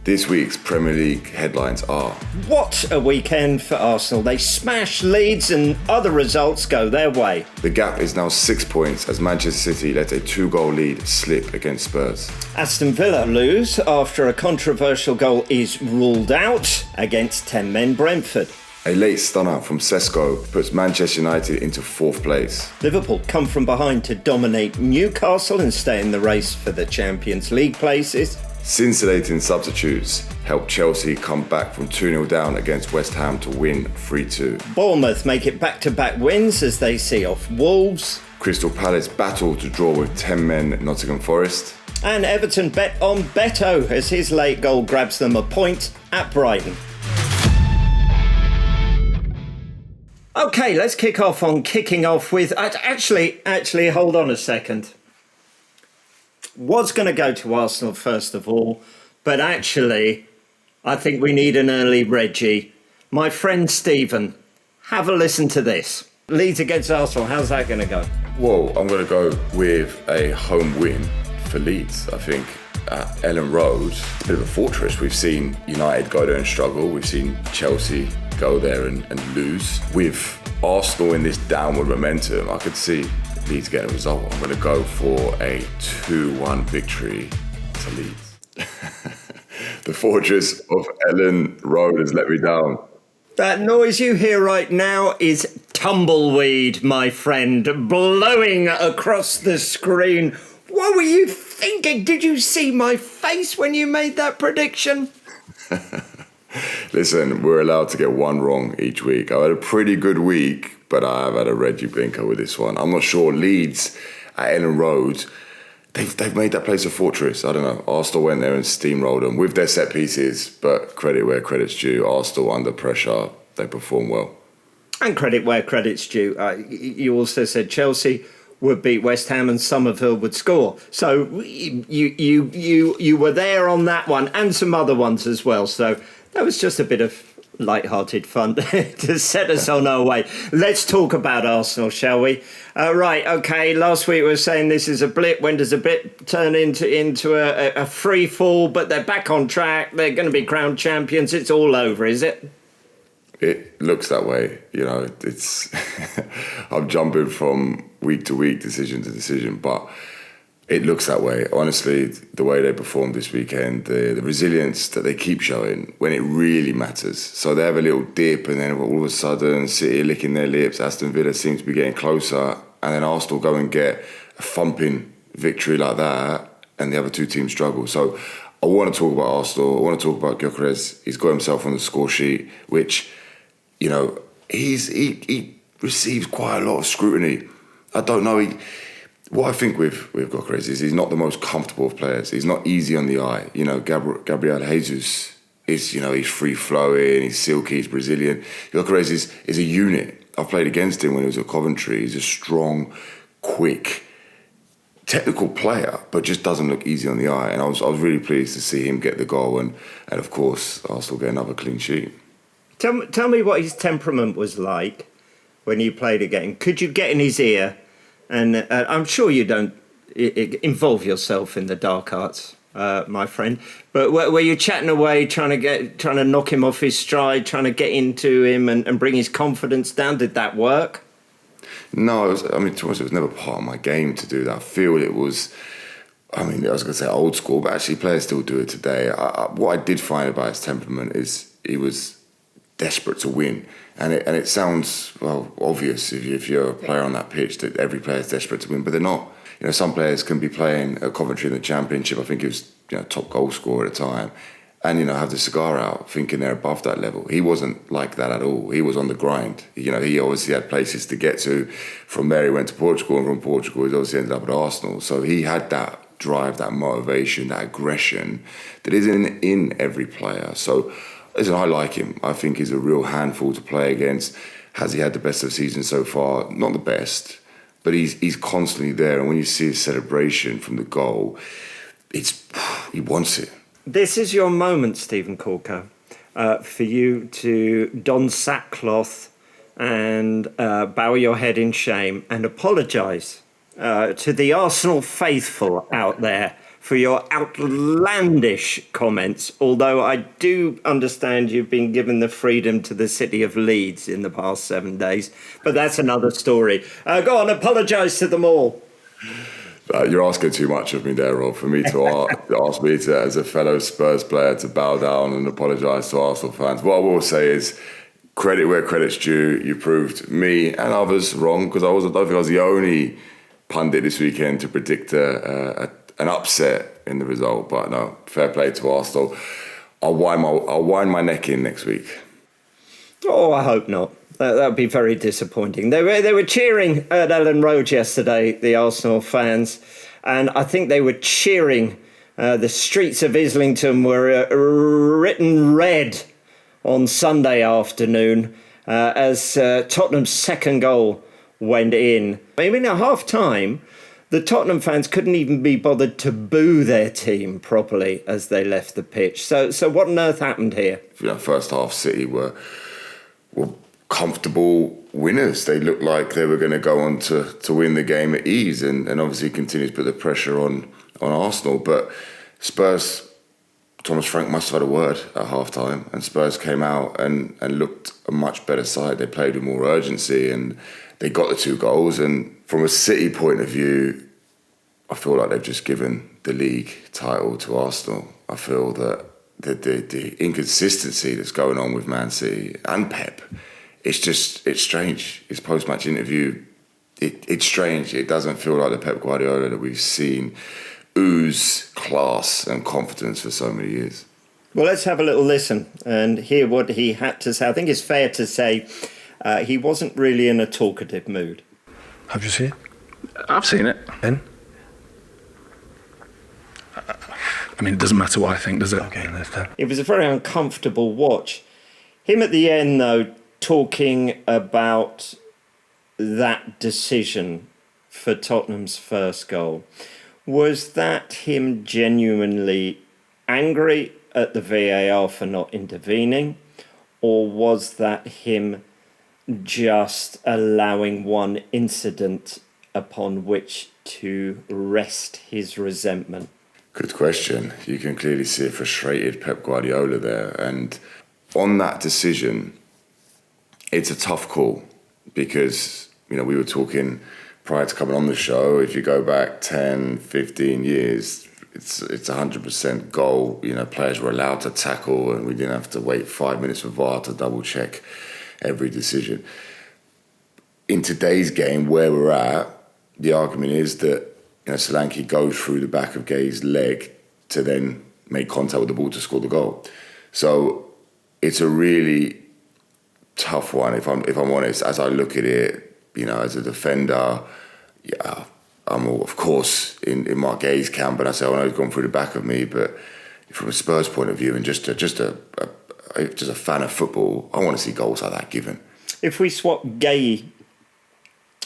This week's Premier League headlines are: what a weekend for Arsenal. They smash Leeds and other results go their way. The gap is now 6 points as Manchester City let a 2-goal lead slip against Spurs. Aston Villa lose after a controversial goal is ruled out against 10-men Brentford. A late stunner from Sesko puts Manchester United into 4th place. Liverpool come from behind to dominate Newcastle and stay in the race for the Champions League places. Scintillating substitutes helped Chelsea come back from 2-0 down against West Ham to win 3-2. Bournemouth make it back-to-back wins as they see off Wolves. Crystal Palace battle to draw with 10-men Nottingham Forest. And Everton bet on Beto as his late goal grabs them a point at Brighton. Okay, let's kick off with... Actually, hold on a second. Was going to go to Arsenal first of all, but actually, I think we need an early Regi. My friend Steven, have a listen to this. Leeds against Arsenal, how's that going to go? Well, I'm going to go with a home win for Leeds. I think at Elland Road, it's a bit of a fortress. We've seen United go there and struggle. We've seen Chelsea go there and lose. With Arsenal in this downward momentum, I could see Leeds get a result. I'm going to go for a 2-1 victory to Leeds. The fortress of Elland Road has let me down. That noise you hear right now is tumbleweed, my friend, blowing across the screen. What were you thinking? Did you see my face when you made that prediction? Listen, we're allowed to get one wrong each week. I had a pretty good week, but I have had a Regi Blinker with this one. I'm not sure. Leeds at Elland Road, they've made that place a fortress. I don't know. Arsenal went there and steamrolled them with their set pieces, but credit where credit's due. Arsenal under pressure, they perform well. And credit where credit's due. You also said Chelsea would beat West Ham and Somerville would score. So you were there on that one and some other ones as well. So that was just a bit of light-hearted fun to set us on our way. Let's talk about Arsenal, shall we? Right, okay, last week we were saying this is a blip. When does a blip turn into a free fall? But they're back on track. They're going to be crowned champions. It's all over, is it? It looks that way. You know, it's... I'm jumping from week to week, decision to decision, but it looks that way. Honestly, the way they performed this weekend, the resilience that they keep showing when it really matters. So they have a little dip and then all of a sudden City licking their lips, Aston Villa seems to be getting closer, and then Arsenal go and get a thumping victory like that and the other two teams struggle. So I want to talk about Arsenal. I want to talk about Gyokeres. He's got himself on the score sheet, which, you know, he receives quite a lot of scrutiny. I don't know. What I think with Gyokeres is he's not the most comfortable of players. He's not easy on the eye. You know, Gabriel Jesus is, you know, he's free-flowing, he's silky, he's Brazilian. Gyokeres is a unit. I've played against him when he was at Coventry. He's a strong, quick, technical player, but just doesn't look easy on the eye. And I was really pleased to see him get the goal and of course, Arsenal get another clean sheet. Tell me what his temperament was like when you played a game. Could you get in his ear? And I'm sure you don't involve yourself in the dark arts, my friend. But were you chatting away, trying to knock him off his stride, trying to get into him and bring his confidence down? Did that work? No, to be honest, it was never part of my game to do that. I feel it was, I was going to say old school, but actually players still do it today. What I did find about his temperament is he was desperate to win. And it sounds, well, obvious if you're a player on that pitch that every player is desperate to win, but they're not. You know, some players can be playing at Coventry in the Championship. I think he was, you know, top goal scorer at the time, and, you know, have the cigar out thinking they're above that level. He wasn't like that at all. He was on the grind. You know, he obviously had places to get to. From there he went to Portugal, and from Portugal he's obviously ended up at Arsenal. So he had that drive, that motivation, that aggression that isn't in every player. So listen, I like him. I think he's a real handful to play against. Has he had the best of the season so far? Not the best, but he's constantly there. And when you see his celebration from the goal, he wants it. This is your moment, Steven Caulker, for you to don sackcloth and bow your head in shame and apologise to the Arsenal faithful out there for your outlandish comments, although I do understand you've been given the freedom to the city of Leeds in the past 7 days, but that's another story. Go on, apologise to them all. You're asking too much of me there, Rob, for me to ask me to, as a fellow Spurs player, to bow down and apologise to Arsenal fans. What I will say is, credit where credit's due. You proved me and others wrong, because I don't think I was the only pundit this weekend to predict an upset in the result. But no, fair play to Arsenal. I'll wind my neck in next week. Oh, I hope not. That would be very disappointing. They were cheering at Ellen Road yesterday, the Arsenal fans, and I think they were cheering. The streets of Islington were written red on Sunday afternoon as Tottenham's second goal went in. I mean, at half-time, the Tottenham fans couldn't even be bothered to boo their team properly as they left the pitch. So what on earth happened here? First half, City were comfortable winners. They looked like they were going to go on to win the game at ease and obviously continue to put the pressure on Arsenal. But Spurs, Thomas Frank must have had a word at half-time, and Spurs came out and looked a much better side. They played with more urgency and they got the 2 goals. And from a City point of view, I feel like they've just given the league title to Arsenal. I feel that the inconsistency that's going on with Man City and Pep, it's strange. His post-match interview, it's strange. It doesn't feel like the Pep Guardiola that we've seen ooze class and confidence for so many years. Well, let's have a little listen and hear what he had to say. I think it's fair to say he wasn't really in a talkative mood. Have you seen it? I've seen it. And? I mean, it doesn't matter what I think, does it? Okay, that's that. It was a very uncomfortable watch. Him at the end, though, talking about that decision for Tottenham's first goal. Was that him genuinely angry at the VAR for not intervening? Or was that him just allowing one incident upon which to rest his resentment? Good question. You can clearly see a frustrated Pep Guardiola there. And on that decision, it's a tough call because, we were talking prior to coming on the show, if you go back 10, 15 years, it's 100% goal. Players were allowed to tackle and we didn't have to wait 5 minutes for VAR to double check every decision. In today's game, where we're at, the argument is that Solanke goes through the back of Gay's leg to then make contact with the ball to score the goal. So it's a really tough one, if I'm honest. As I look at it, as a defender, I'm of course in Mark Gay's camp, and I say, I know he's gone through the back of me, but from a Spurs point of view and just a fan of football, I want to see goals like that given. If we swap Gay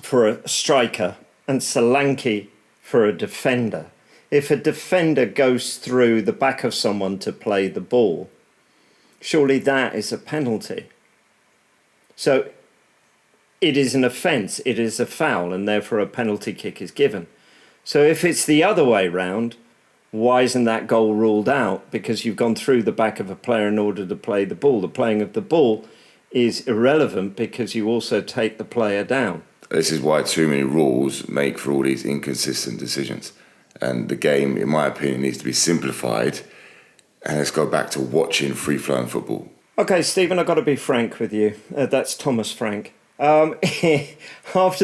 for a striker and Solanke for a defender, if a defender goes through the back of someone to play the ball, surely that is a penalty. So it is an offence, it is a foul, and therefore a penalty kick is given. So if it's the other way round, why isn't that goal ruled out? Because you've gone through the back of a player in order to play the ball. The playing of the ball is irrelevant because you also take the player down. This is why too many rules make for all these inconsistent decisions. And the game, in my opinion, needs to be simplified. And let's go back to watching free-flowing football. OK, Stephen, I've got to be frank with you. That's Thomas Frank. After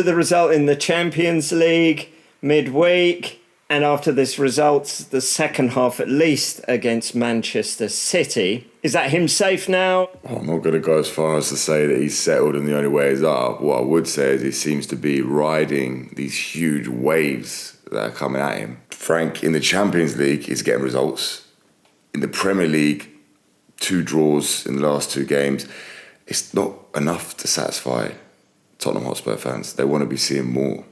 the result in the Champions League midweek, and after this result, the second half at least, against Manchester City, is that him safe now? I'm not going to go as far as to say that he's settled and the only way is up. What I would say is he seems to be riding these huge waves that are coming at him. Frank, in the Champions League, is getting results. In the Premier League, 2 draws in the last 2 games. It's not enough to satisfy Tottenham Hotspur fans. They want to be seeing more.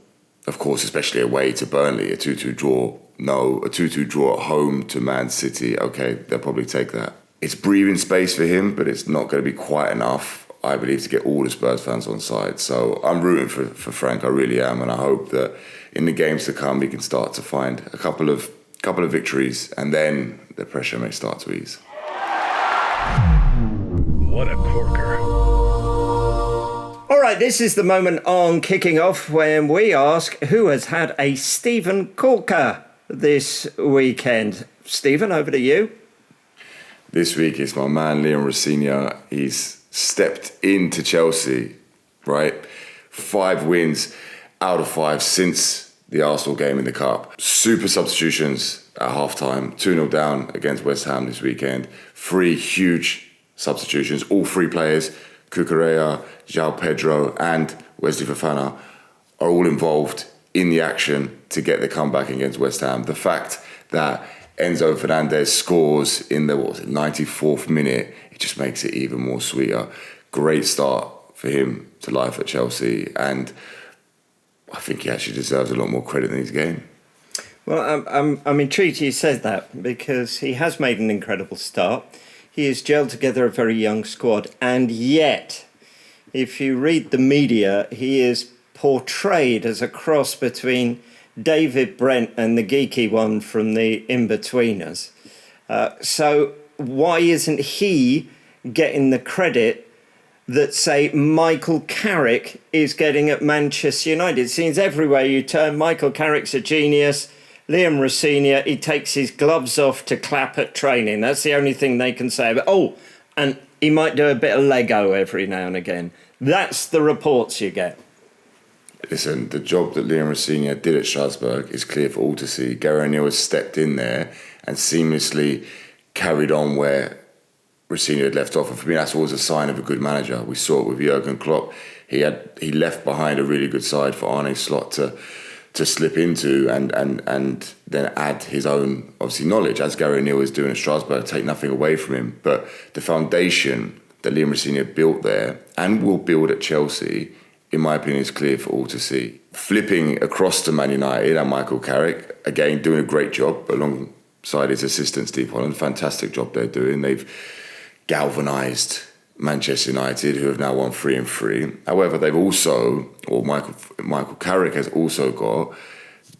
Of course, especially away to Burnley, a 2-2 draw. No, a 2-2 draw at home to Man City. Okay, they'll probably take that. It's breathing space for him, but it's not going to be quite enough, I believe, to get all the Spurs fans on side. So I'm rooting for Frank, I really am, and I hope that in the games to come he can start to find a couple of couple of victories, and then the pressure may start to ease. What a corker. All right, this is the moment on Kicking Off when we ask who has had a Steven Caulker this weekend. Stephen, over to you. This week it's my man Liam Rosenior. He's stepped into Chelsea, right? 5 wins out of 5 since the Arsenal game in the Cup. Super substitutions at half-time. 2-0 down against West Ham this weekend. 3 huge substitutions. All 3 players, Cucurella, João Pedro and Wesley Fofana, are all involved in the action to get the comeback against West Ham. The fact that Enzo Fernandez scores in the 94th minute, it just makes it even more sweeter. Great start for him to life at Chelsea, and I think he actually deserves a lot more credit than he's getting. Well, I'm intrigued you said that, because he has made an incredible start. He has gelled together a very young squad, and yet, if you read the media, he is portrayed as a cross between David Brent and the geeky one from the In-Betweeners. So why isn't he getting the credit that, say, Michael Carrick is getting at Manchester United? It seems everywhere you turn, Michael Carrick's a genius. Liam Rosenior, he takes his gloves off to clap at training. That's the only thing they can say. Oh, and he might do a bit of Lego every now and again. That's the reports you get. Listen, the job that Liam Rosenior did at Strasbourg is clear for all to see. Gary O'Neill has stepped in there and seamlessly carried on where Rosenior had left off. And for me, that's always a sign of a good manager. We saw it with Jurgen Klopp. He left behind a really good side for Arne Slot to slip into and then add his own, obviously, knowledge, as Gary O'Neill is doing at Strasbourg, take nothing away from him. But the foundation that Liam Rosenior built there and will build at Chelsea, in my opinion, is clear for all to see. Flipping across to Man United and Michael Carrick, again, doing a great job alongside his assistant, Steve Holland. Fantastic job they're doing. They've galvanised Manchester United, who have now won 3-3. However, they've also, or Michael Carrick has also got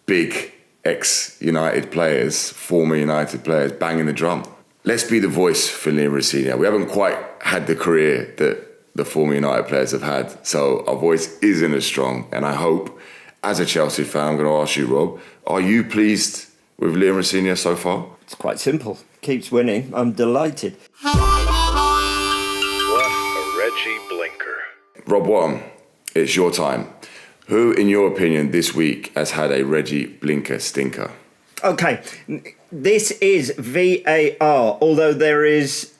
big ex-United players, former United players, banging the drum. Let's be the voice for Liam Rosenior. We haven't quite had the career that the former United players have had, so our voice isn't as strong. And I hope, as a Chelsea fan, I'm going to ask you, Rob, are you pleased with Liam Rosenior so far? It's quite simple. Keeps winning. I'm delighted. Regi Blinker. Rob Wotton, it's your time. Who, in your opinion, this week has had a Regi Blinker Stinker? Okay, this is VAR, although there is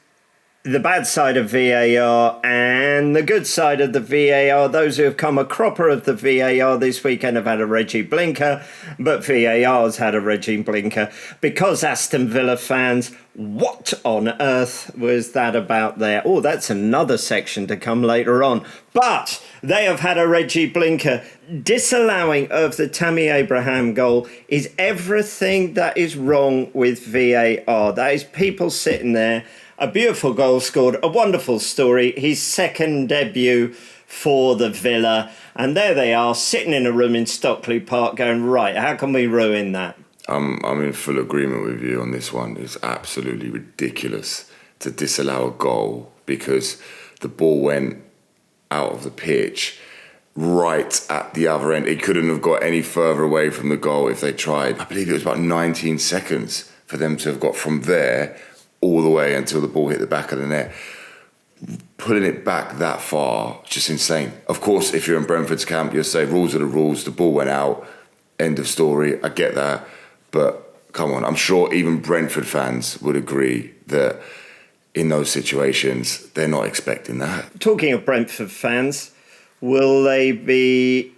the bad side of VAR and the good side of the VAR. Those who have come a cropper of the VAR this weekend have had a Regi Blinker, but VAR's had a Regi Blinker because Aston Villa fans, what on earth was that about there? Oh, that's another section to come later on. But they have had a Regi Blinker. Disallowing of the Tammy Abraham goal is everything that is wrong with VAR. That is people sitting there. A beautiful goal scored, a wonderful story, his second debut for the Villa. And there they are, sitting in a room in Stockley Park going, right, how can we ruin that? I'm in full agreement with you on this one. It's absolutely ridiculous to disallow a goal because the ball went out of the pitch right at the other end. It couldn't have got any further away from the goal if they tried. I believe it was about 19 seconds for them to have got from there all the way until the ball hit the back of the net. Pulling it back that far, just insane. Of course, if you're in Brentford's camp, you'll say rules are the rules, the ball went out, end of story. I get that, but come on, I'm sure even Brentford fans would agree that in those situations, they're not expecting that. Talking of Brentford fans, will they be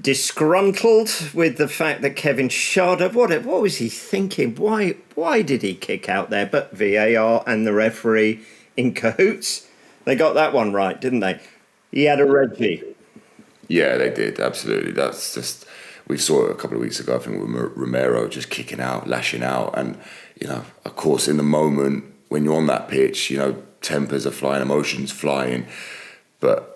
disgruntled with the fact that Kevin Schade, what was he thinking? Why did he kick out there? But VAR and the referee in cahoots. They got that one right, didn't they? He had a Regi. Yeah, they did, absolutely. That's just, we saw it a couple of weeks ago, I think, with Romero just kicking out, lashing out. And, of course, in the moment, when you're on that pitch, tempers are flying, emotions flying. But,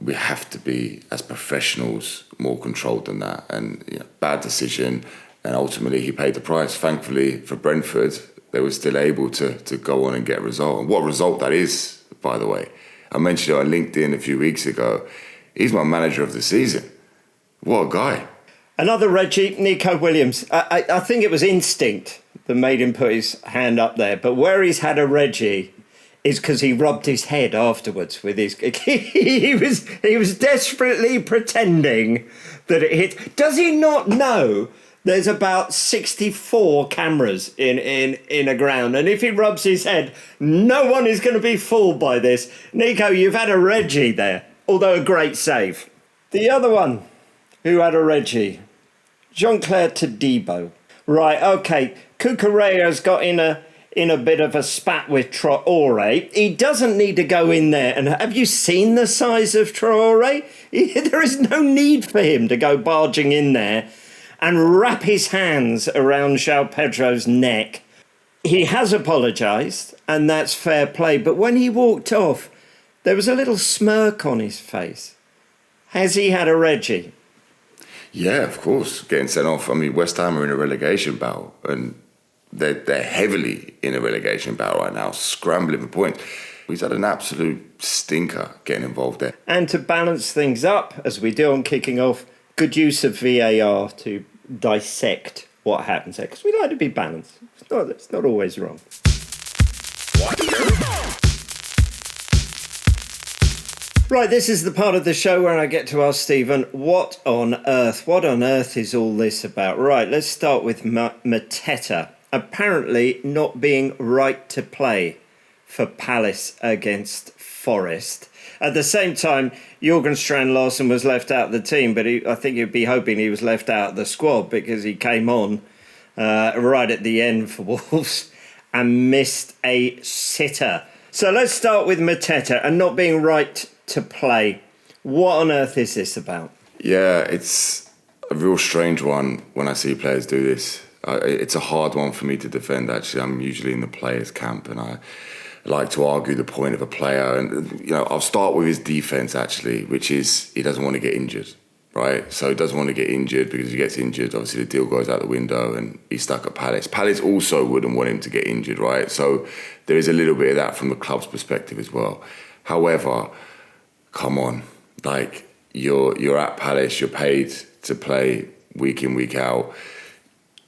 we have to be, as professionals, more controlled than that. And, bad decision, And ultimately, he paid the price. Thankfully for Brentford, they were still able to go on and get a result. And what a result that is, by the way. I mentioned it on LinkedIn a few weeks ago. He's my manager of the season. What a guy. Another Regi, Nico Williams. I think it was instinct that made him put his hand up there. But where he's had a Regi is because he rubbed his head afterwards with his... he was desperately pretending that it hit. Does he not know there's about 64 cameras in a ground? And if he rubs his head, no one is going to be fooled by this. Nico, you've had a Regi there, although a great save. The other one who had a Regi, Jean-Claire Todibo. Right, OK, Cucurella's got in a bit of a spat with Traore. He doesn't need to go in there. And have you seen the size of Traore? There is no need for him to go barging in there and wrap his hands around João Pedro's neck. He has apologised, and that's fair play. But when he walked off, there was a little smirk on his face. Has he had a Regi? Yeah, of course, getting sent off. I mean, West Ham are in a relegation battle, and they're heavily in a relegation battle right now, scrambling for points. He's had an absolute stinker getting involved there. And to balance things up, as we do on Kicking Off, good use of VAR to dissect what happens there, because we like to be balanced. It's not always wrong. Right, this is the part of the show where I get to ask Steven, what on earth? What on earth is all this about? Right, let's start with Mateta. Apparently not being right to play for Palace against Forest. At the same time, Jurgen Strand Larsen was left out of the team, but I think you'd be hoping he was left out of the squad because he came on right at the end for Wolves and missed a sitter. So let's start with Mateta and not being right to play. What on earth is this about? Yeah, it's a real strange one when I see players do this. It's a hard one for me to defend, actually. I'm usually in the players' camp, and I like to argue the point of a player. And, I'll start with his defence, actually, which is he doesn't want to get injured, right? So he doesn't want to get injured because if he gets injured, obviously the deal goes out the window and he's stuck at Palace. Palace also wouldn't want him to get injured, right? So there is a little bit of that from the club's perspective as well. However, come on, you're at Palace, you're paid to play week in, week out.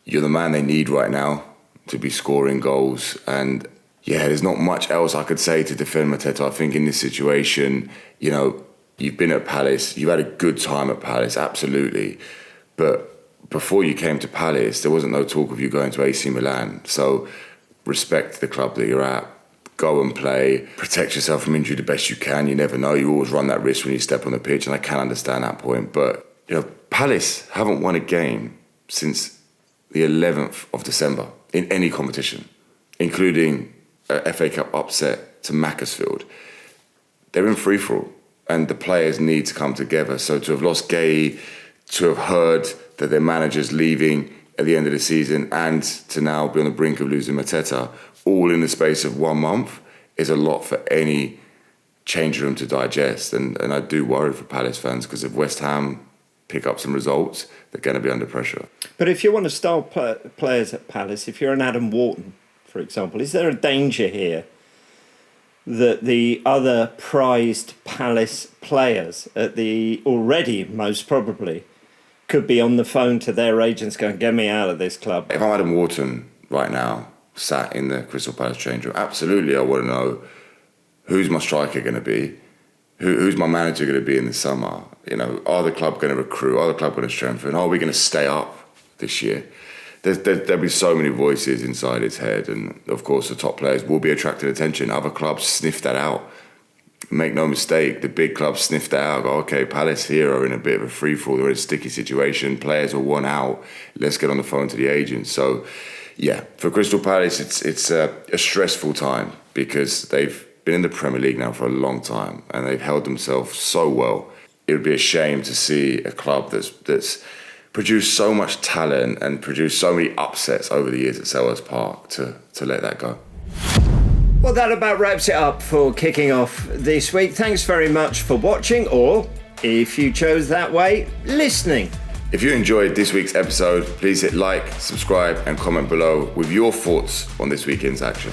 You're the man they need right now to be scoring goals. And yeah, there's not much else I could say to defend Mateta. I think in this situation, you've been at Palace, you had a good time at Palace, absolutely. But before you came to Palace, there wasn't no talk of you going to AC Milan. So respect the club that you're at. Go and play, protect yourself from injury the best you can. You never know. You always run that risk when you step on the pitch, and I can understand that point. But, Palace haven't won a game since the 11th of December in any competition, including a FA Cup upset to Macclesfield. They're in free-for-all, and the players need to come together. So to have lost Gay, to have heard that their manager's leaving at the end of the season, and to now be on the brink of losing Mateta, all in the space of 1 month, is a lot for any change room to digest. And I do worry for Palace fans, because if West Ham pick up some results, they're going to be under pressure. But if you're one of star players at Palace, if you're an Adam Wotton, for example, is there a danger here that the other prized Palace players at the already most probably could be on the phone to their agents going, get me out of this club? If I'm Adam Wotton right now, sat in the Crystal Palace change room, absolutely I want to know who's my striker going to be, who's my manager going to be in the summer. Are the club going to recruit? Are the club going to strengthen? Are we going to stay up this year? There'll be so many voices inside his head, and of course the top players will be attracting attention. Other clubs sniff that out. Make no mistake, the big clubs sniff that out. Go, okay, Palace here are in a bit of a free-for-all. They're in a sticky situation. Players are one out. Let's get on the phone to the agents. So, yeah, for Crystal Palace, it's a stressful time because they've been in the Premier League now for a long time and they've held themselves so well. It would be a shame to see a club that's produced so much talent and produced so many upsets over the years at Selhurst Park to let that go. Well, that about wraps it up for Kicking Off this week. Thanks very much for watching, or if you chose that way, listening If you enjoyed this week's episode, please hit like, subscribe and comment below with your thoughts on this weekend's action.